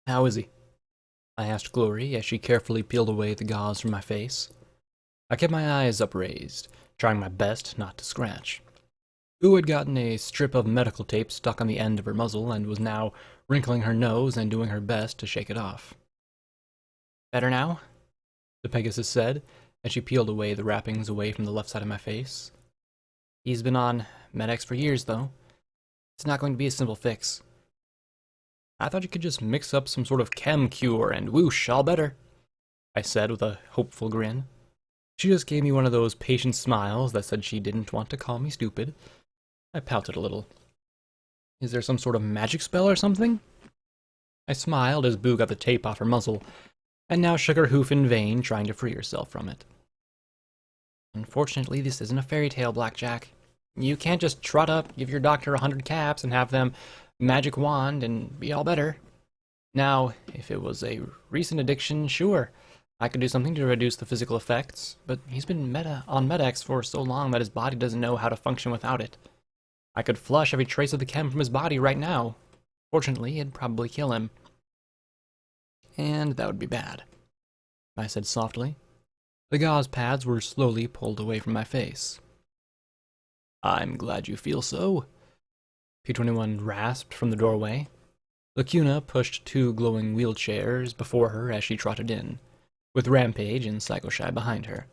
"How is he?" I asked Glory as she carefully peeled away the gauze from my face. I kept my eyes upraised, trying my best not to scratch. Ooh had gotten a strip of medical tape stuck on the end of her muzzle and was now wrinkling her nose and doing her best to shake it off. "Better now?" the Pegasus said, as she peeled away the wrappings away from the left side of my face. "He's been on Med-X for years, though. It's not going to be a simple fix." "I thought you could just mix up some sort of chem cure and whoosh, all better," I said with a hopeful grin. She just gave me one of those patient smiles that said she didn't want to call me stupid. I pouted a little. "Is there some sort of magic spell or something?" I smiled as Boo got the tape off her muzzle, and now shook her hoof in vain, trying to free herself from it. "Unfortunately, this isn't a fairy tale, Blackjack. You can't just trot up, give your doctor 100 caps, and have them magic wand and be all better. Now, if it was a recent addiction, sure, I could do something to reduce the physical effects, but he's been on Med-X for so long that his body doesn't know how to function without it. I could flush every trace of the chem from his body right now. Fortunately, it'd probably kill him. And that would be bad," I said softly. The gauze pads were slowly pulled away from my face. "I'm glad you feel so," P21 rasped from the doorway. Lacuna pushed 2 glowing wheelchairs before her as she trotted in, with Rampage and Psycho-Shy behind her.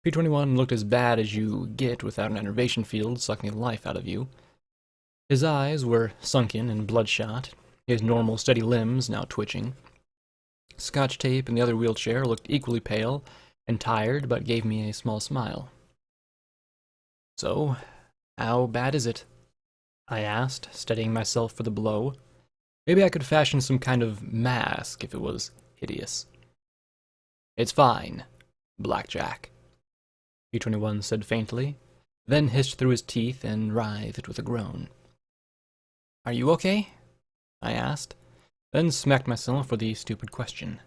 P21 looked as bad as you get without an enervation field sucking the life out of you. His eyes were sunken and bloodshot, his normal steady limbs now twitching. Scotch tape in the other wheelchair looked equally pale and tired, but gave me a small smile. "So, how bad is it?" I asked, steadying myself for the blow. Maybe I could fashion some kind of mask if it was hideous. "It's fine, Blackjack," P21 said faintly, then hissed through his teeth and writhed with a groan. "Are you okay?" I asked, then smacked myself for the stupid question.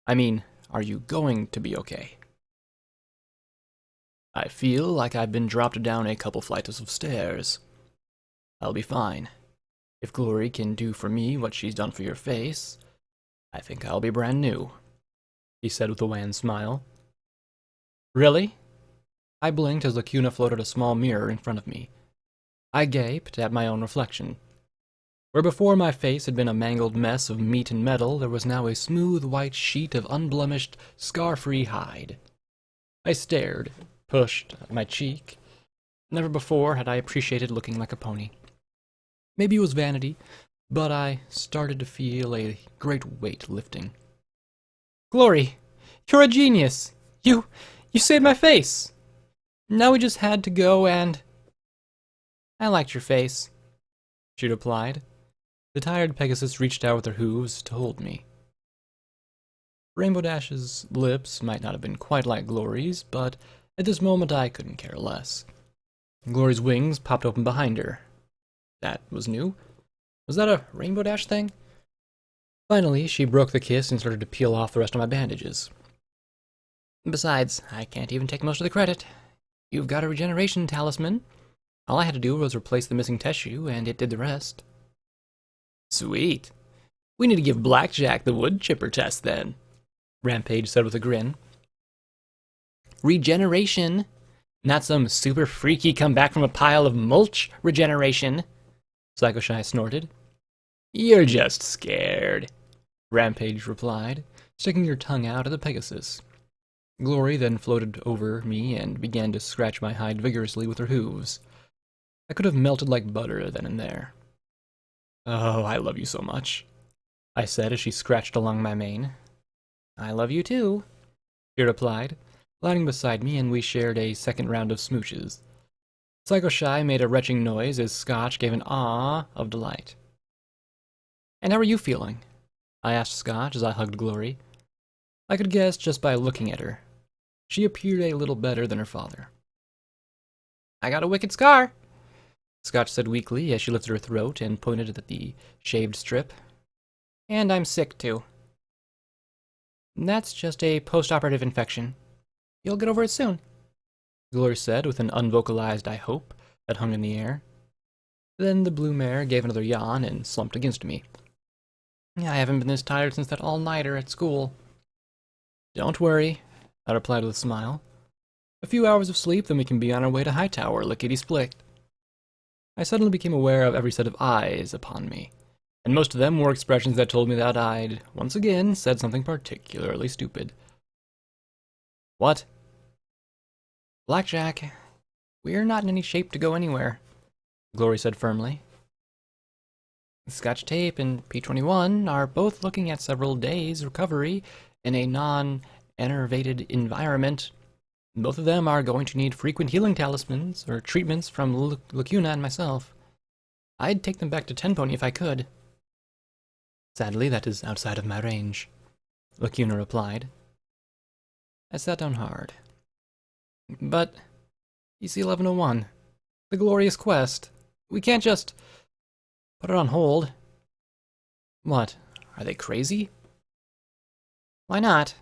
I mean, are you going to be okay? "I feel like I've been dropped down a couple flights of stairs. I'll be fine. If Glory can do for me what she's done for your face, I think I'll be brand new," he said with a wan smile. "Really?" I blinked as Lacuna floated a small mirror in front of me. I gaped at my own reflection. Where before my face had been a mangled mess of meat and metal, there was now a smooth white sheet of unblemished, scar-free hide. I stared, pushed at my cheek. Never before had I appreciated looking like a pony. Maybe it was vanity, but I started to feel a great weight lifting. "Glory, you're a genius! You saved my face! Now we just had to go and—" "I liked your face," she replied. The tired Pegasus reached out with her hooves to hold me. Rainbow Dash's lips might not have been quite like Glory's, but at this moment I couldn't care less. Glory's wings popped open behind her. That was new. Was that a Rainbow Dash thing? Finally, she broke the kiss and started to peel off the rest of my bandages. "Besides, I can't even take most of the credit. You've got a regeneration talisman. All I had to do was replace the missing tissue, and it did the rest." "Sweet. We need to give Blackjack the wood chipper test, then," Rampage said with a grin. "Regeneration, not some super freaky come back from a pile of mulch regeneration," Psycho-Shy snorted. "You're just scared," Rampage replied, sticking her tongue out at the Pegasus. Glory then floated over me and began to scratch my hide vigorously with her hooves. I could have melted like butter then and there. "Oh, I love you so much," I said as she scratched along my mane. "I love you too," she replied, lying beside me, and we shared a second round of smooches. Psycho-Shy made a retching noise as Scotch gave an ah of delight. "And how are you feeling?" I asked Scotch as I hugged Glory. I could guess just by looking at her. She appeared a little better than her father. "I got a wicked scar," Scotch said weakly as she lifted her throat and pointed at the shaved strip. "And I'm sick, too." "That's just a post-operative infection. You'll get over it soon," Glory said with an unvocalized "I hope" that hung in the air. Then the blue mare gave another yawn and slumped against me. Yeah, I haven't been this tired since that all-nighter at school. Don't worry, I replied with a smile. A few hours of sleep, then we can be on our way to Hightower, lickety-split. I suddenly became aware of every set of eyes upon me, and most of them were expressions that told me that I'd, once again, said something particularly stupid. What? Blackjack, we're not in any shape to go anywhere, Glory said firmly. Scotch Tape and P21 are both looking at several days' recovery in a non-enervated environment. Both of them are going to need frequent healing talismans or treatments from Lacuna and myself. I'd take them back to Tenpony if I could. Sadly, that is outside of my range, Lacuna replied. I sat down hard. But, EC-1101, the glorious quest. We can't just put it on hold. What, are they crazy? Why not?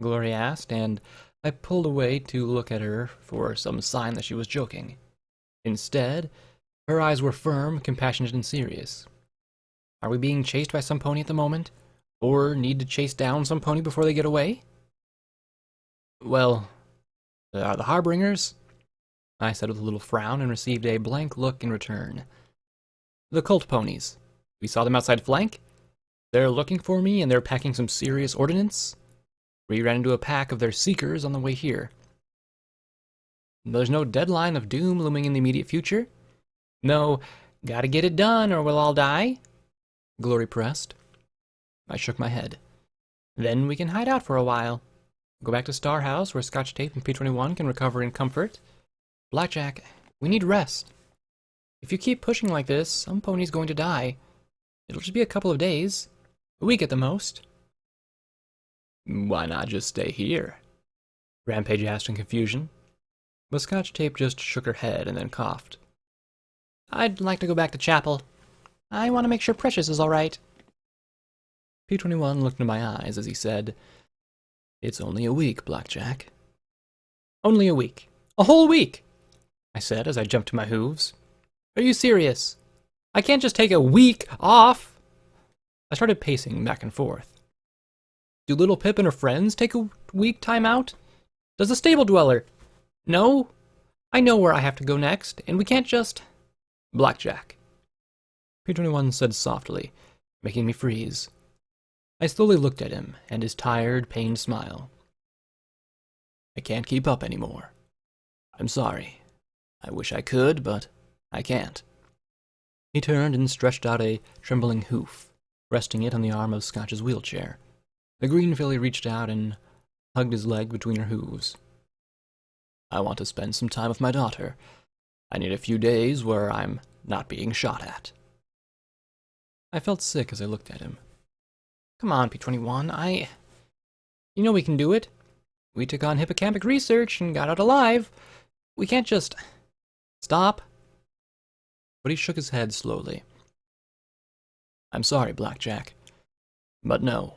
Glory asked, and I pulled away to look at her for some sign that she was joking. Instead, her eyes were firm, compassionate, and serious. Are we being chased by some pony at the moment? Or need to chase down some pony before they get away? Well, are the Harbingers? I said with a little frown and received a blank look in return. The cult ponies. We saw them outside flank. They're looking for me and they're packing some serious ordnance. We ran into a pack of their seekers on the way here. There's no deadline of doom looming in the immediate future. No, gotta get it done or we'll all die. Glory pressed. I shook my head. Then we can hide out for a while. Go back to Star House where Scotch Tape and P21 can recover in comfort. Blackjack, we need rest. If you keep pushing like this, some pony's going to die. It'll just be a couple of days. A week at the most. Why not just stay here? Rampage asked in confusion. But Scotch Tape just shook her head and then coughed. I'd like to go back to chapel. I want to make sure Precious is all right. P21 looked into my eyes as he said, It's only a week, Blackjack. Only a week. A whole week, I said as I jumped to my hooves. Are you serious? I can't just take a week off. I started pacing back and forth. Do Little Pip and her friends take a week time out? Does the stable dweller? No. I know where I have to go next, and we can't just... Blackjack. P21 said softly, making me freeze. I slowly looked at him, and his tired, pained smile. I can't keep up anymore. I'm sorry. I wish I could, but I can't. He turned and stretched out a trembling hoof, resting it on the arm of Scotch's wheelchair. The green filly reached out and hugged his leg between her hooves. I want to spend some time with my daughter. I need a few days where I'm not being shot at. I felt sick as I looked at him. Come on, P21, You know we can do it. We took on hippocampic research and got out alive. We can't just... Stop. But he shook his head slowly. I'm sorry, Blackjack. But no.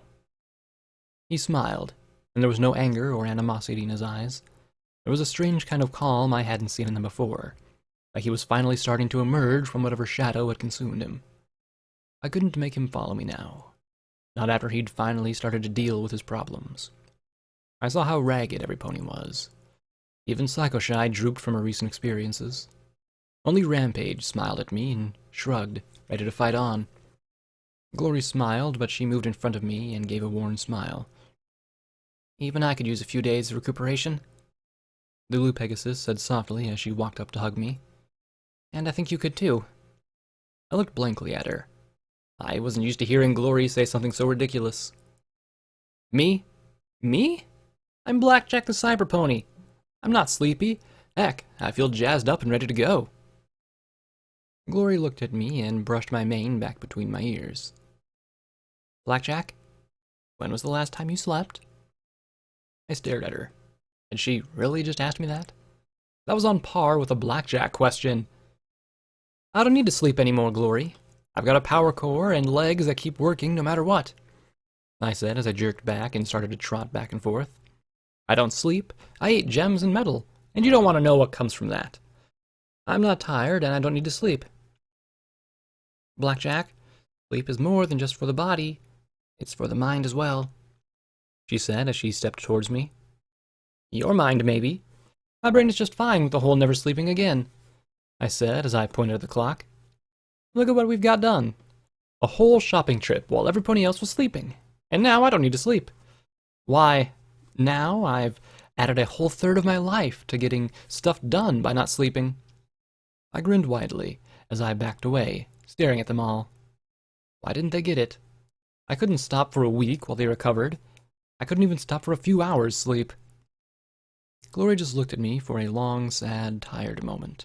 He smiled, and there was no anger or animosity in his eyes. There was a strange kind of calm I hadn't seen in them before, like he was finally starting to emerge from whatever shadow had consumed him. I couldn't make him follow me now, not after he'd finally started to deal with his problems. I saw how ragged every pony was. Even Psychoshy drooped from her recent experiences. Only Rampage smiled at me and shrugged, ready to fight on. Glory smiled, but she moved in front of me and gave a worn smile. Even I could use a few days of recuperation, the Blue Pegasus said softly as she walked up to hug me. And I think you could too. I looked blankly at her. I wasn't used to hearing Glory say something so ridiculous. Me? Me? I'm Blackjack the Cyber Pony. I'm not sleepy. Heck, I feel jazzed up and ready to go. Glory looked at me and brushed my mane back between my ears. Blackjack, when was the last time you slept? I stared at her. Had she really just asked me that? That was on par with a Blackjack question. I don't need to sleep anymore, Glory. I've got a power core and legs that keep working no matter what, I said as I jerked back and started to trot back and forth. I don't sleep, I eat gems and metal, and you don't want to know what comes from that. I'm not tired and I don't need to sleep. Blackjack, Sleep is more than just for the body. It's for the mind as well, she said as she stepped towards me. Your mind, maybe. My brain is just fine with the whole never sleeping again, I said as I pointed at the clock. Look at what we've got done. A whole shopping trip while everybody else was sleeping. And now I don't need to sleep. Why, now I've added a whole third of my life to getting stuff done by not sleeping. I grinned widely as I backed away, staring at them all. Why didn't they get it? I couldn't stop for a week while they recovered. I couldn't even stop for a few hours' sleep. Glory just looked at me for a long, sad, tired moment.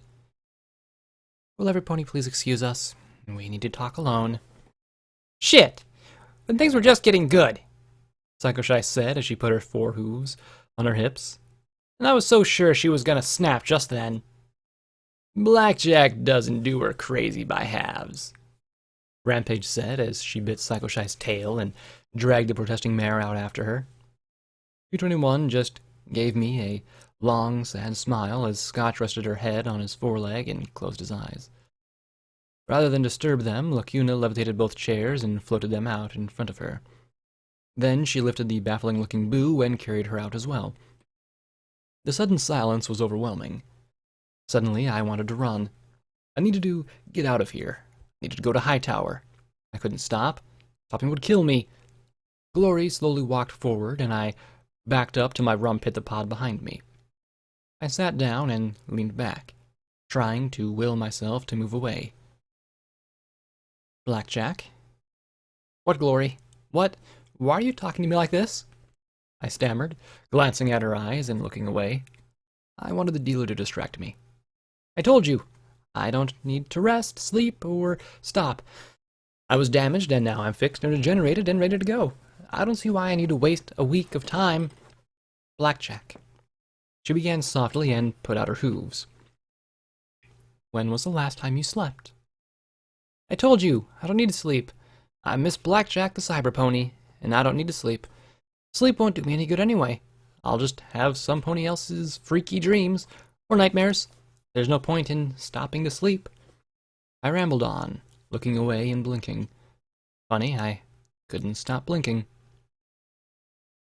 Will everybody please excuse us? We need to talk alone. Shit! Then things were just getting good, Psycho-Shy said as she put her fore hooves on her hips. And I was so sure she was gonna snap just then. Blackjack doesn't do her crazy by halves, Rampage said as she bit Psycho-Shy's tail and dragged the protesting mare out after her. 221 just gave me a long, sad smile as Scotch rested her head on his foreleg and closed his eyes. Rather than disturb them, Lacuna levitated both chairs and floated them out in front of her. Then she lifted the baffling-looking Boo and carried her out as well. The sudden silence was overwhelming. Suddenly, I wanted to run. I needed to get out of here. I needed to go to Hightower. I couldn't stop. Stopping would kill me. Glory slowly walked forward, and I backed up to my rum pit-the-pod behind me. I sat down and leaned back, trying to will myself to move away. Blackjack? What, Glory? What? Why are you talking to me like this? I stammered, glancing at her eyes and looking away. I wanted the dealer to distract me. I told you, I don't need to rest, sleep, or stop. I was damaged, and now I'm fixed and regenerated and ready to go. I don't see why I need to waste a week of time. Blackjack. She began softly and put out her hooves. When was the last time you slept? I told you, I don't need to sleep. I'm Miss Blackjack the Cyber Pony, and I don't need to sleep. Sleep won't do me any good anyway. I'll just have some pony else's freaky dreams, or nightmares. There's no point in stopping to sleep. I rambled on, looking away and blinking. Funny, I couldn't stop blinking.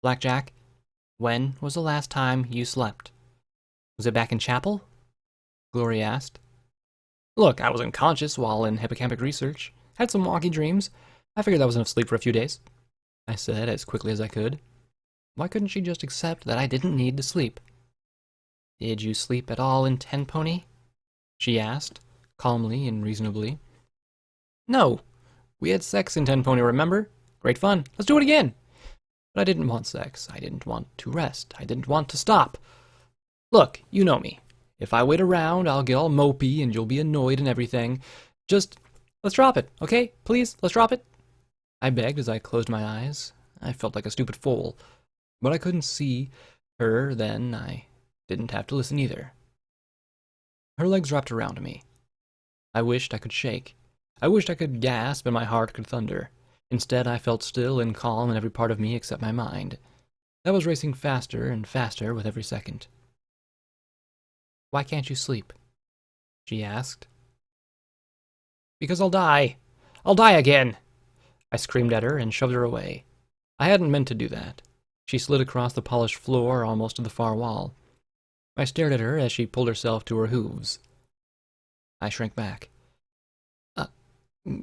Blackjack, when was the last time you slept? Was it back in chapel? Glory asked. Look, I was unconscious while in hippocampic research. Had some wonky dreams. I figured that was enough sleep for a few days, I said as quickly as I could. Why couldn't she just accept that I didn't need to sleep? Did you sleep at all in Ten Pony? She asked, calmly and reasonably. No. We had sex in Ten Pony, remember? Great fun. Let's do it again. But I didn't want sex. I didn't want to rest. I didn't want to stop. Look, you know me. If I wait around, I'll get all mopey and you'll be annoyed and everything. Just, let's drop it, okay? Please, let's drop it. I begged as I closed my eyes. I felt like a stupid fool. But I couldn't see her then. I didn't have to listen either. Her legs wrapped around me. I wished I could shake. I wished I could gasp and my heart could thunder. Instead, I felt still and calm in every part of me except my mind. That was racing faster and faster with every second. Why can't you sleep? She asked. Because I'll die. I'll die again. I screamed at her and shoved her away. I hadn't meant to do that. She slid across the polished floor almost to the far wall. I stared at her as she pulled herself to her hooves. I shrank back.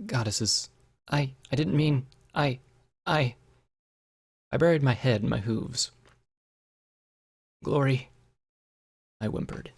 Goddesses, I didn't mean, I buried my head in my hooves. Glory, I whimpered.